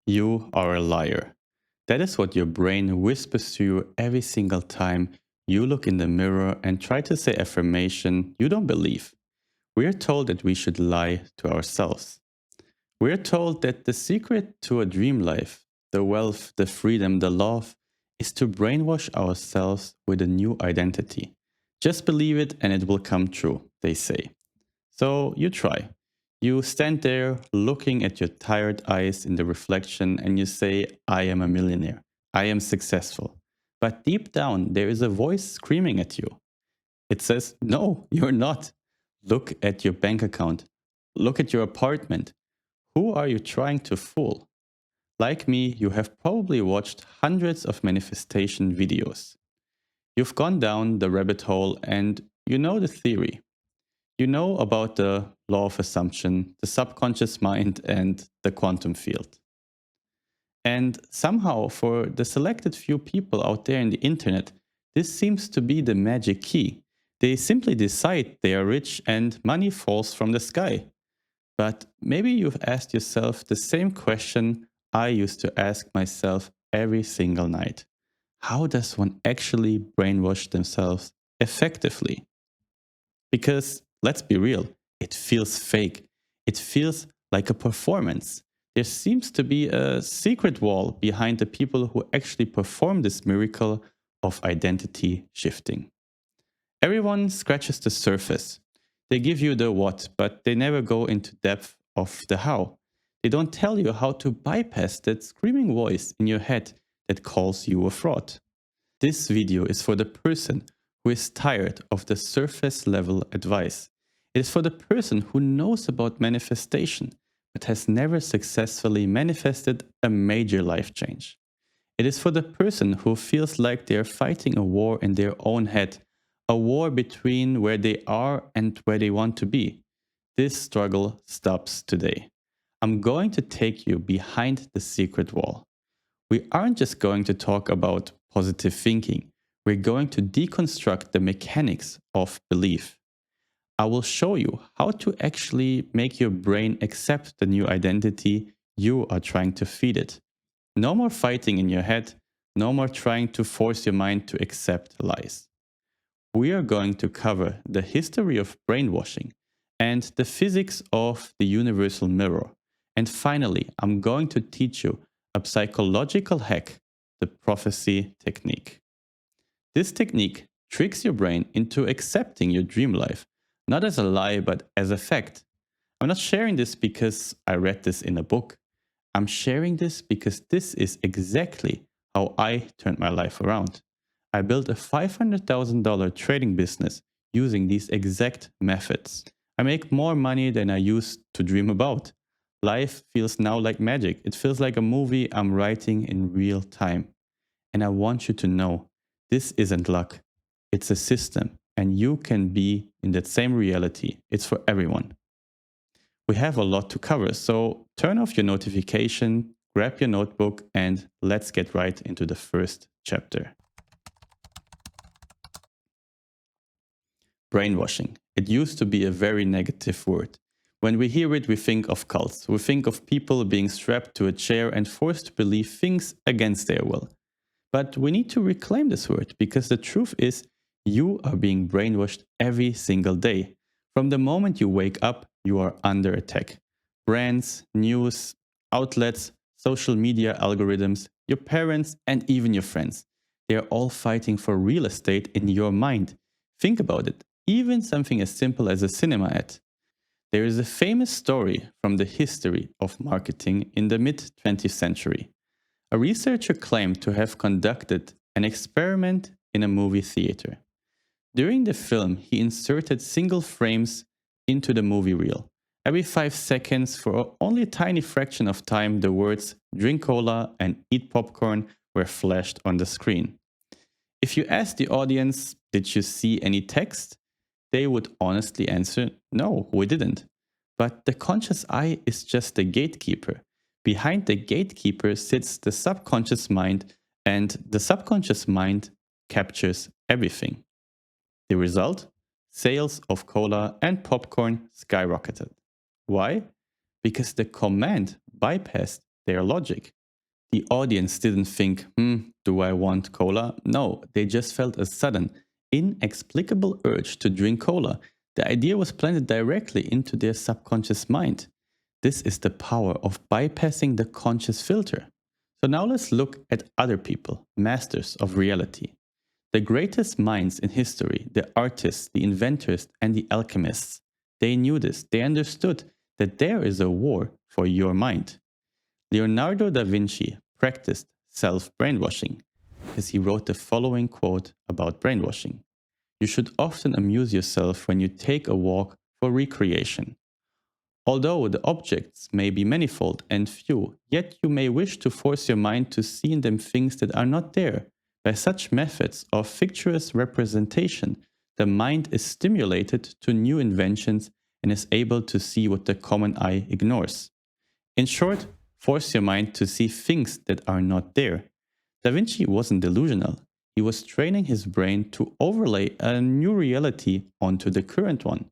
You are a liar. That is what your brain whispers to you every single time you look in the mirror and try to say affirmation you don't believe. We are told that we should lie to ourselves. We are told that the secret to a dream life, the wealth, the freedom, the love, is to brainwash ourselves with a new identity. Just believe it and it will come true, they say. So you try. You stand there looking at your tired eyes in the reflection and you say, I am a millionaire. I am successful. But deep down, there is a voice screaming at you. It says, no, you're not. Look at your bank account. Look at your apartment. Who are you trying to fool? Like me, you have probably watched hundreds of manifestation videos. You've gone down the rabbit hole and you know the theory. You know about the law of assumption, the subconscious mind, and the quantum field. And somehow, for the selected few people out there in the internet, this seems to be the magic key. They simply decide they are rich and money falls from the sky. But maybe you've asked yourself the same question I used to ask myself every single night. How does one actually brainwash themselves effectively? Because let's be real, it feels fake. It feels like a performance. There seems to be a secret wall behind the people who actually perform this miracle of identity shifting. Everyone scratches the surface. They give you the what, but they never go into depth of the how. They don't tell you how to bypass that screaming voice in your head that calls you a fraud. This video is for the person who is tired of the surface level advice. It is for the person who knows about manifestation but has never successfully manifested a major life change. It is for the person who feels like they are fighting a war in their own head, a war between where they are and where they want to be. This struggle stops today. I'm going to take you behind the secret wall. We aren't just going to talk about positive thinking, we're going to deconstruct the mechanics of belief. I will show you how to actually make your brain accept the new identity you are trying to feed it. No more fighting in your head, no more trying to force your mind to accept lies. We are going to cover the history of brainwashing and the physics of the universal mirror. And finally, I'm going to teach you a psychological hack, the prophecy technique. This technique tricks your brain into accepting your dream life, not as a lie, but as a fact. I'm not sharing this because I read this in a book. I'm sharing this because this is exactly how I turned my life around. I built a $500,000 trading business using these exact methods. I make more money than I used to dream about. Life feels now like magic. It feels like a movie I'm writing in real time. And I want you to know this isn't luck, it's a system, and you can be in that same reality. It's for everyone. We have a lot to cover, so turn off your notification, grab your notebook, and let's get right into the first chapter. Brainwashing. It used to be a very negative word. When we hear it, we think of cults. We think of people being strapped to a chair and forced to believe things against their will. But we need to reclaim this word because the truth is you are being brainwashed every single day. From the moment you wake up, you are under attack. Brands, news, outlets, social media algorithms, your parents, and even your friends. They are all fighting for real estate in your mind. Think about it. Even something as simple as a cinema ad. There is a famous story from the history of marketing in the mid 20th century. A researcher claimed to have conducted an experiment in a movie theater. During the film, he inserted single frames into the movie reel. Every 5 seconds, for only a tiny fraction of time, the words drink cola and eat popcorn were flashed on the screen. If you ask the audience, did you see any text? They would honestly answer, no, we didn't. But the conscious eye is just the gatekeeper. Behind the gatekeeper sits the subconscious mind, and the subconscious mind captures everything. The result? Sales of cola and popcorn skyrocketed. Why? Because the command bypassed their logic. The audience didn't think, do I want cola? No, they just felt a sudden, inexplicable urge to drink cola. The idea was planted directly into their subconscious mind. This is the power of bypassing the conscious filter. So now let's look at other people, masters of reality. The greatest minds in history, the artists, the inventors, and the alchemists, they knew this. They understood that there is a war for your mind. Leonardo da Vinci practiced self-brainwashing because he wrote the following quote about brainwashing. You should often amuse yourself when you take a walk for recreation. Although the objects may be manifold and few, yet you may wish to force your mind to see in them things that are not there. By such methods of fictitious representation, the mind is stimulated to new inventions and is able to see what the common eye ignores. In short, force your mind to see things that are not there. Da Vinci wasn't delusional. He was training his brain to overlay a new reality onto the current one.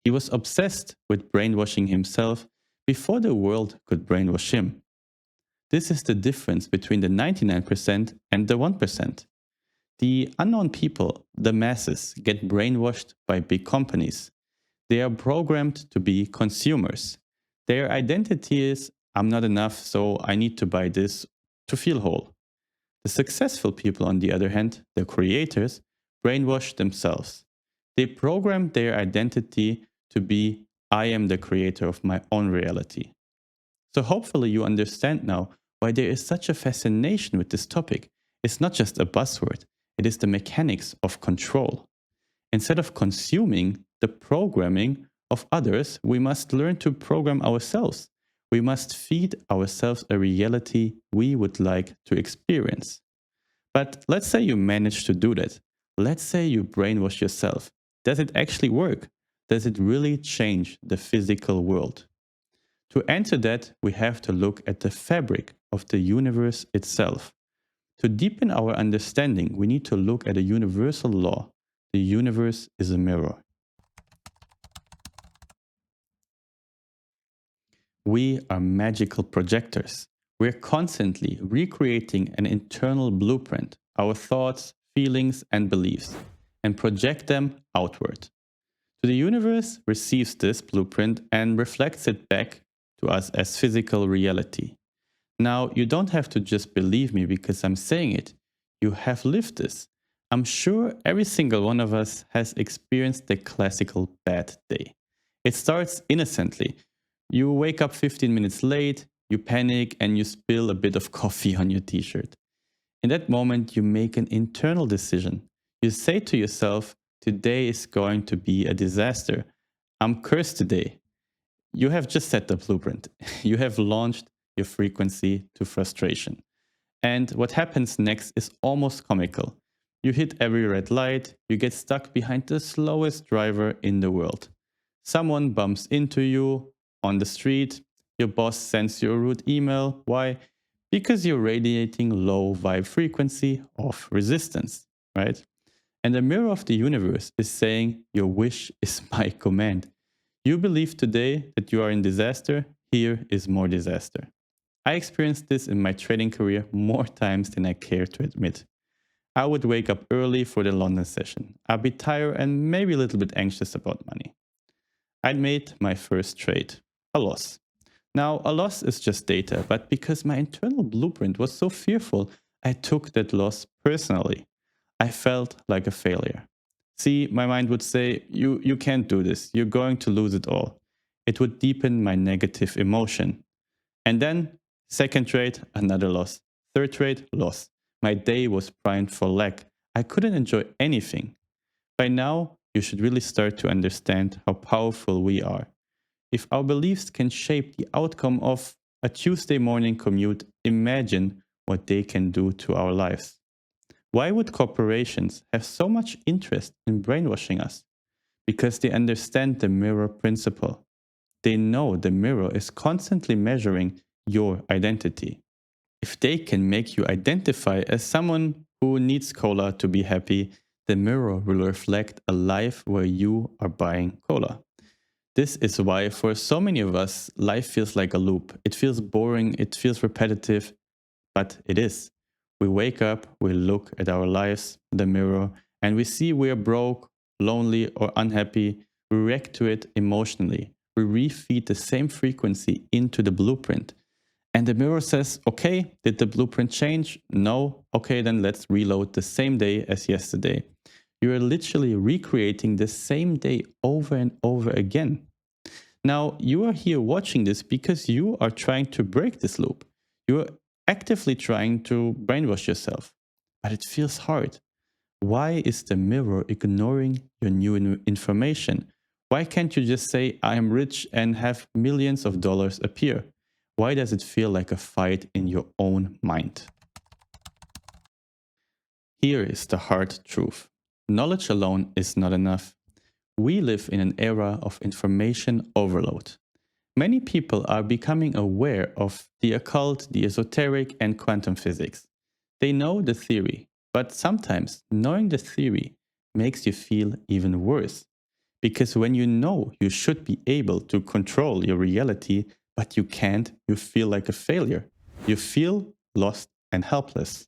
He was obsessed with brainwashing himself before the world could brainwash him. This is the difference between the 99% and the 1%. The unknown people, the masses, get brainwashed by big companies. They are programmed to be consumers. Their identity is, I'm not enough, so I need to buy this to feel whole. The successful people, on the other hand, the creators, brainwash themselves. They program their identity to be, I am the creator of my own reality. So hopefully you understand now why there is such a fascination with this topic. It's not just a buzzword, it is the mechanics of control. Instead of consuming the programming of others, we must learn to program ourselves. We must feed ourselves a reality we would like to experience. But let's say you manage to do that. Let's say you brainwash yourself. Does it actually work? Does it really change the physical world? To answer that, we have to look at the fabric of the universe itself. To deepen our understanding, we need to look at a universal law. The universe is a mirror. We are magical projectors. We're constantly recreating an internal blueprint, our thoughts, feelings, and beliefs, and project them outward. So the universe receives this blueprint and reflects it back to us as physical reality. Now, you don't have to just believe me because I'm saying it. You have lived this. I'm sure every single one of us has experienced the classical bad day. It starts innocently. You wake up 15 minutes late, you panic, and you spill a bit of coffee on your t-shirt. In that moment, you make an internal decision. You say to yourself, today is going to be a disaster. I'm cursed today. You have just set the blueprint. You have launched your frequency to frustration. And what happens next is almost comical. You hit every red light, you get stuck behind the slowest driver in the world. Someone bumps into you on the street, your boss sends you a rude email. Why? Because you're radiating low vibe frequency of resistance, right? And the mirror of the universe is saying, your wish is my command. You believe today that you are in disaster, here is more disaster. I experienced this in my trading career more times than I care to admit. I would wake up early for the London session. I'd be tired and maybe a little bit anxious about money. I'd made my first trade, a loss. Now, a loss is just data, but because my internal blueprint was so fearful, I took that loss personally. I felt like a failure. See, my mind would say, you can't do this, you're going to lose it all. It would deepen my negative emotion. And then, second trade, another loss. Third trade, loss. My day was primed for lack. I couldn't enjoy anything. By now, you should really start to understand how powerful we are. If our beliefs can shape the outcome of a Tuesday morning commute, imagine what they can do to our lives. Why would corporations have so much interest in brainwashing us? Because they understand the mirror principle. They know the mirror is constantly measuring your identity. If they can make you identify as someone who needs cola to be happy, the mirror will reflect a life where you are buying cola. This is why, for so many of us, life feels like a loop. It feels boring, it feels repetitive, but it is. We wake up, we look at our lives, the mirror, and we see we are broke, lonely, or unhappy. We react to it emotionally. We refeed the same frequency into the blueprint. And the mirror says, okay, did the blueprint change? No. Okay, then let's reload the same day as yesterday. You are literally recreating the same day over and over again. Now, you are here watching this because you are trying to break this loop. You are actively trying to brainwash yourself, but it feels hard. Why is the mirror ignoring your new information? Why can't you just say, I am rich and have millions of dollars appear? Why does it feel like a fight in your own mind? Here is the hard truth. Knowledge alone is not enough. We live in an era of information overload. Many people are becoming aware of the occult, the esoteric, and quantum physics. They know the theory, but sometimes knowing the theory makes you feel even worse. Because when you know you should be able to control your reality, but you can't, you feel like a failure. You feel lost and helpless.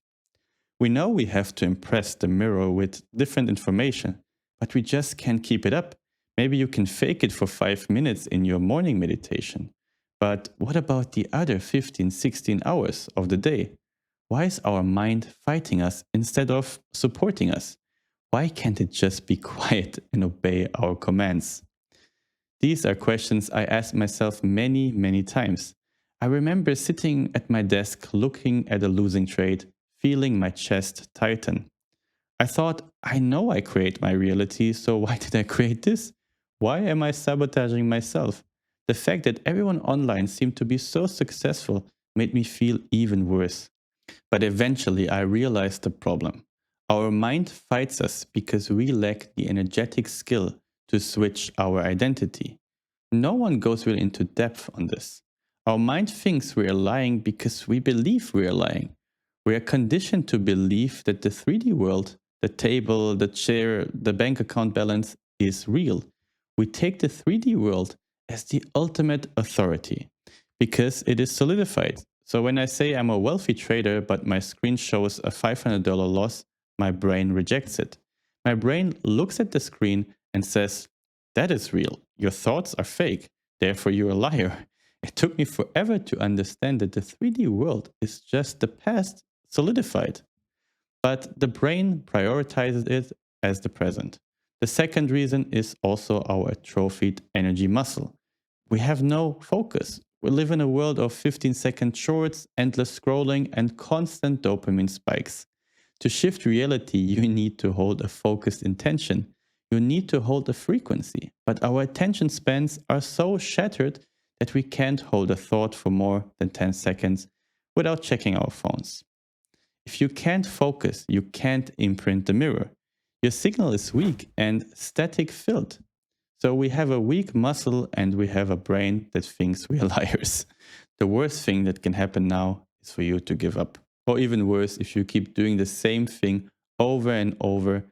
We know we have to impress the mirror with different information, but we just can't keep it up. Maybe you can fake it for 5 minutes in your morning meditation. But what about the other 15, 16 hours of the day? Why is our mind fighting us instead of supporting us? Why can't it just be quiet and obey our commands? These are questions I asked myself many, many times. I remember sitting at my desk looking at a losing trade, feeling my chest tighten. I thought, I know I create my reality, so why did I create this? Why am I sabotaging myself? The fact that everyone online seemed to be so successful made me feel even worse. But eventually I realized the problem. Our mind fights us because we lack the energetic skill to switch our identity. No one goes really into depth on this. Our mind thinks we are lying because we believe we are lying. We are conditioned to believe that the 3D world, the table, the chair, the bank account balance is real. We take the 3D world as the ultimate authority because it is solidified. So when I say I'm a wealthy trader, but my screen shows a $500 loss, my brain rejects it. My brain looks at the screen and says, that is real. Your thoughts are fake. Therefore, you're a liar. It took me forever to understand that the 3D world is just the past solidified. But the brain prioritizes it as the present. The second reason is also our atrophied energy muscle. We have no focus. We live in a world of 15-second shorts, endless scrolling, and constant dopamine spikes. To shift reality, you need to hold a focused intention. You need to hold a frequency. But our attention spans are so shattered that we can't hold a thought for more than 10 seconds without checking our phones. If you can't focus, you can't imprint the mirror. Your signal is weak and static filled. So we have a weak muscle and we have a brain that thinks we are liars. The worst thing that can happen now is for you to give up. Or even worse, if you keep doing the same thing over and over,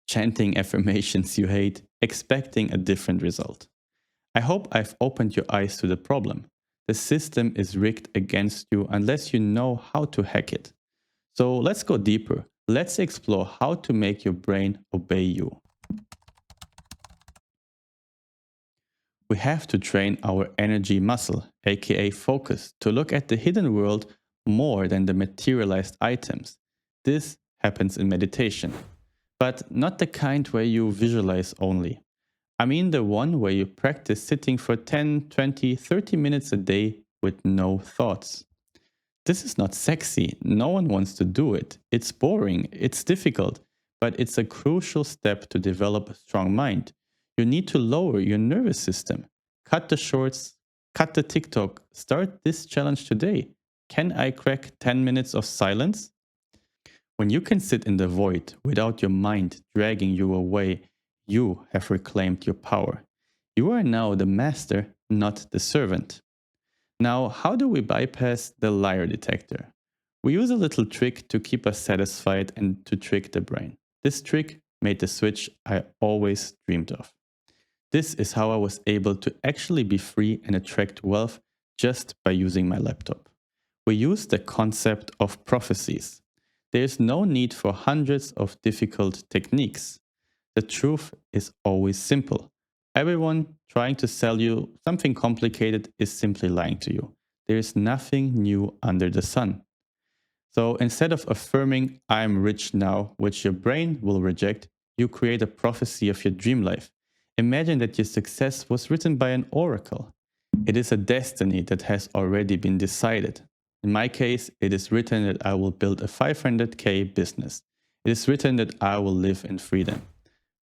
chanting affirmations you hate, expecting a different result. I hope I've opened your eyes to the problem. The system is rigged against you unless you know how to hack it. So let's go deeper. Let's explore how to make your brain obey you. We have to train our energy muscle, aka focus, to look at the hidden world more than the materialized items. This happens in meditation, but not the kind where you visualize only. I mean the one where you practice sitting for 10, 20, 30 minutes a day with no thoughts. This is not sexy. No one wants to do it. It's boring. It's difficult. But it's a crucial step to develop a strong mind. You need to lower your nervous system. Cut the shorts. Cut the TikTok. Start this challenge today. Can I crack 10 minutes of silence? When you can sit in the void without your mind dragging you away, you have reclaimed your power. You are now the master, not the servant. Now, how do we bypass the liar detector? We use a little trick to keep us satisfied and to trick the brain. This trick made the switch I always dreamed of. This is how I was able to actually be free and attract wealth just by using my laptop. We use the concept of prophecies. There is no need for hundreds of difficult techniques. The truth is always simple. Everyone trying to sell you something complicated is simply lying to you. There is nothing new under the sun. So instead of affirming, I'm rich now, which your brain will reject, you create a prophecy of your dream life. Imagine that your success was written by an oracle. It is a destiny that has already been decided. In my case, it is written that I will build a 500k business. It is written that I will live in freedom.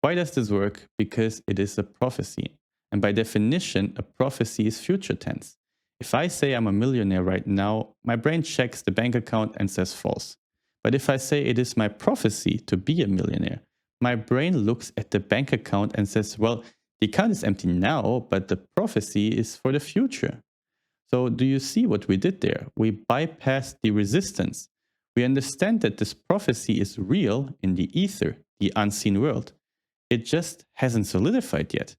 Why does this work? Because it is a prophecy. And by definition, a prophecy is future tense. If I say I'm a millionaire right now, my brain checks the bank account and says false. But if I say it is my prophecy to be a millionaire, my brain looks at the bank account and says, well, the account is empty now, but the prophecy is for the future. So, do you see what we did there? We bypassed the resistance. We understand that this prophecy is real in the ether, the unseen world. It just hasn't solidified yet.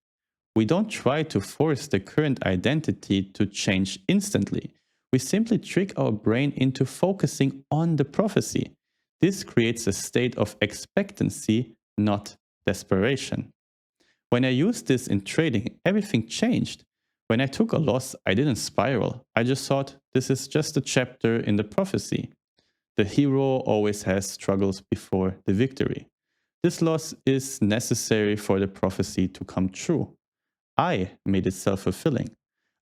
We don't try to force the current identity to change instantly. We simply trick our brain into focusing on the prophecy. This creates a state of expectancy, not desperation. When I used this in trading, everything changed. When I took a loss, I didn't spiral. I just thought, this is just a chapter in the prophecy. The hero always has struggles before the victory. This loss is necessary for the prophecy to come true. I made it self-fulfilling.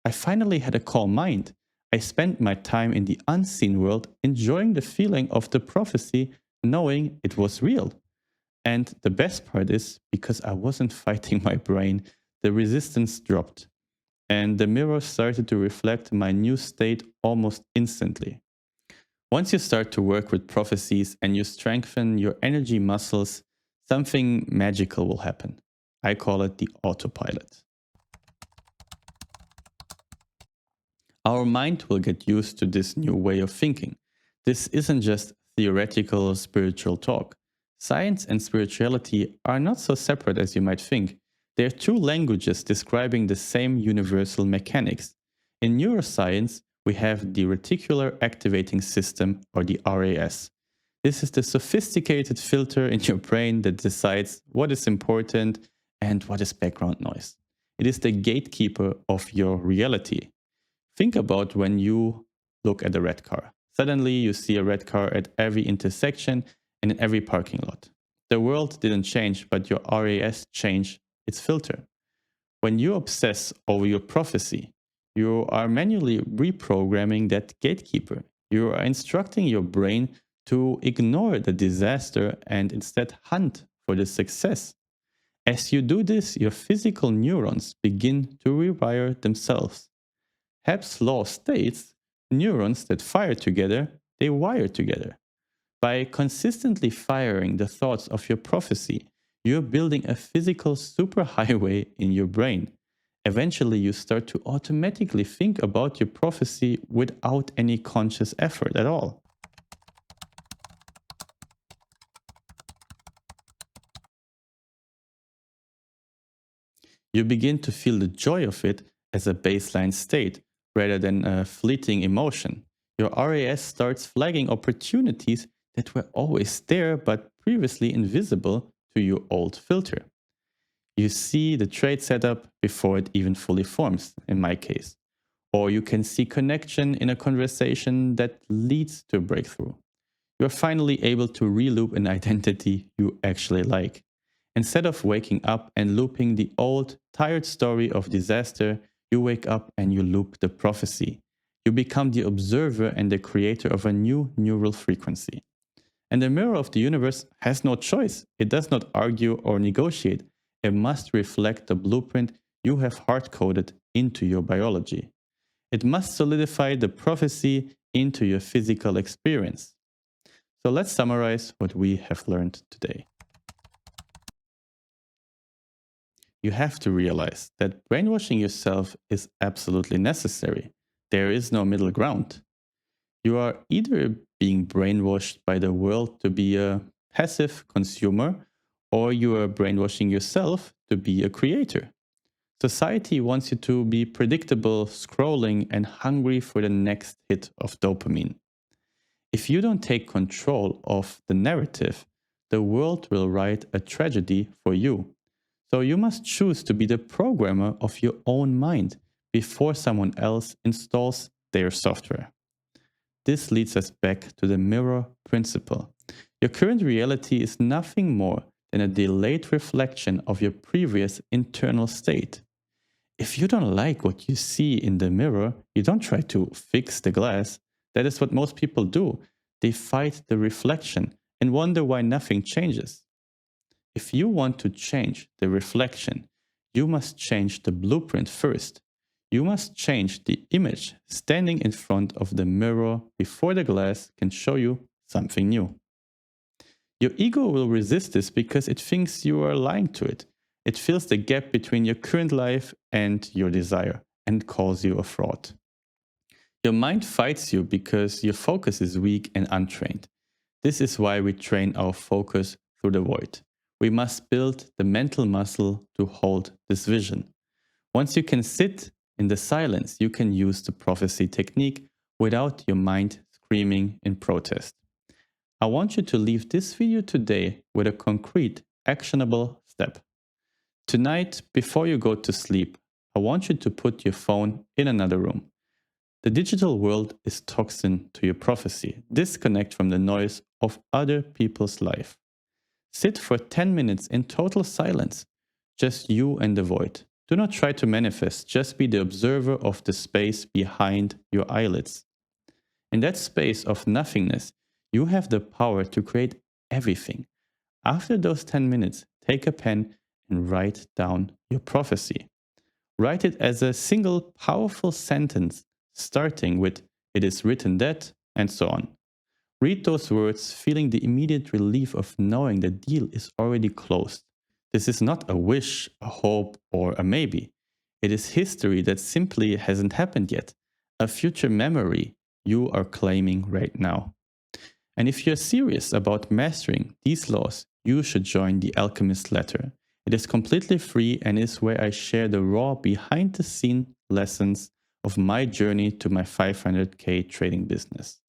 I finally had a calm mind. I spent my time in the unseen world enjoying the feeling of the prophecy, knowing it was real. And the best part is, because I wasn't fighting my brain, the resistance dropped. And the mirror started to reflect my new state almost instantly. Once you start to work with prophecies and you strengthen your energy muscles, something magical will happen. I call it the autopilot. Our mind will get used to this new way of thinking. This isn't just theoretical spiritual talk. Science and spirituality are not so separate as you might think. They are two languages describing the same universal mechanics. In neuroscience, we have the reticular activating system, or the RAS. This is the sophisticated filter in your brain that decides what is important and what is background noise. It is the gatekeeper of your reality. Think about when you look at a red car. Suddenly you see a red car at every intersection and in every parking lot. The world didn't change, but your RAS changed its filter. When you obsess over your prophecy, you are manually reprogramming that gatekeeper. You are instructing your brain to ignore the disaster and instead hunt for the success. As you do this, your physical neurons begin to rewire themselves. Hebb's law states neurons that fire together, they wire together. By consistently firing the thoughts of your prophecy, you're building a physical superhighway in your brain. Eventually, you start to automatically think about your prophecy without any conscious effort at all. You begin to feel the joy of it as a baseline state rather than a fleeting emotion. Your RAS starts flagging opportunities that were always there but previously invisible to your old filter. You see the trade setup before it even fully forms, in my case. Or you can see connection in a conversation that leads to a breakthrough. You're finally able to reloop an identity you actually like. Instead of waking up and looping the old, tired story of disaster, you wake up and you loop the prophecy. You become the observer and the creator of a new neural frequency. And the mirror of the universe has no choice. It does not argue or negotiate. It must reflect the blueprint you have hard coded into your biology. It must solidify the prophecy into your physical experience. So let's summarize what we have learned today. You have to realize that brainwashing yourself is absolutely necessary. There is no middle ground. You are either being brainwashed by the world to be a passive consumer, or you are brainwashing yourself to be a creator. Society wants you to be predictable, scrolling, and hungry for the next hit of dopamine. If you don't take control of the narrative, the world will write a tragedy for you. So you must choose to be the programmer of your own mind before someone else installs their software. This leads us back to the mirror principle. Your current reality is nothing more than a delayed reflection of your previous internal state. If you don't like what you see in the mirror, you don't try to fix the glass. That is what most people do. They fight the reflection and wonder why nothing changes. If you want to change the reflection, you must change the blueprint first. You must change the image standing in front of the mirror before the glass can show you something new. Your ego will resist this because it thinks you are lying to it. It fills the gap between your current life and your desire and calls you a fraud. Your mind fights you because your focus is weak and untrained. This is why we train our focus through the void. We must build the mental muscle to hold this vision. Once you can sit in the silence, you can use the prophecy technique without your mind screaming in protest. I want you to leave this video today with a concrete, actionable step. Tonight, before you go to sleep, I want you to put your phone in another room. The digital world is toxin to your prophecy. Disconnect from the noise of other people's life. Sit for 10 minutes in total silence, just you and the void. Do not try to manifest, just be the observer of the space behind your eyelids. In that space of nothingness, you have the power to create everything. After those 10 minutes, take a pen and write down your prophecy. Write it as a single powerful sentence, starting with, "It is written that," and so on. Read those words, feeling the immediate relief of knowing the deal is already closed. This is not a wish, a hope, or a maybe. It is history that simply hasn't happened yet, a future memory you are claiming right now. And if you're serious about mastering these laws, you should join the Alchemist Letter. It is completely free and is where I share the raw behind the scene lessons of my journey to my 500K trading business.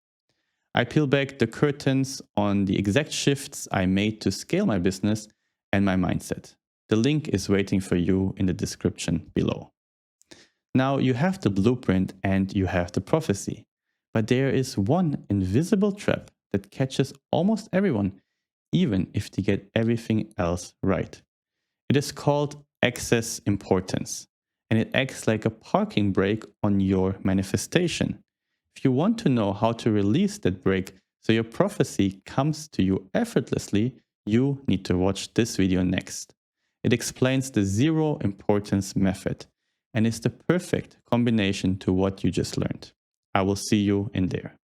I peel back the curtains on the exact shifts I made to scale my business and my mindset. The link is waiting for you in the description below. Now you have the blueprint and you have the prophecy, but there is one invisible trap that catches almost everyone, even if they get everything else right. It is called excess importance, and it acts like a parking brake on your manifestation. If you want to know how to release that brake so your prophecy comes to you effortlessly, you need to watch this video next. It explains the zero importance method and is the perfect combination to what you just learned. I will see you in there.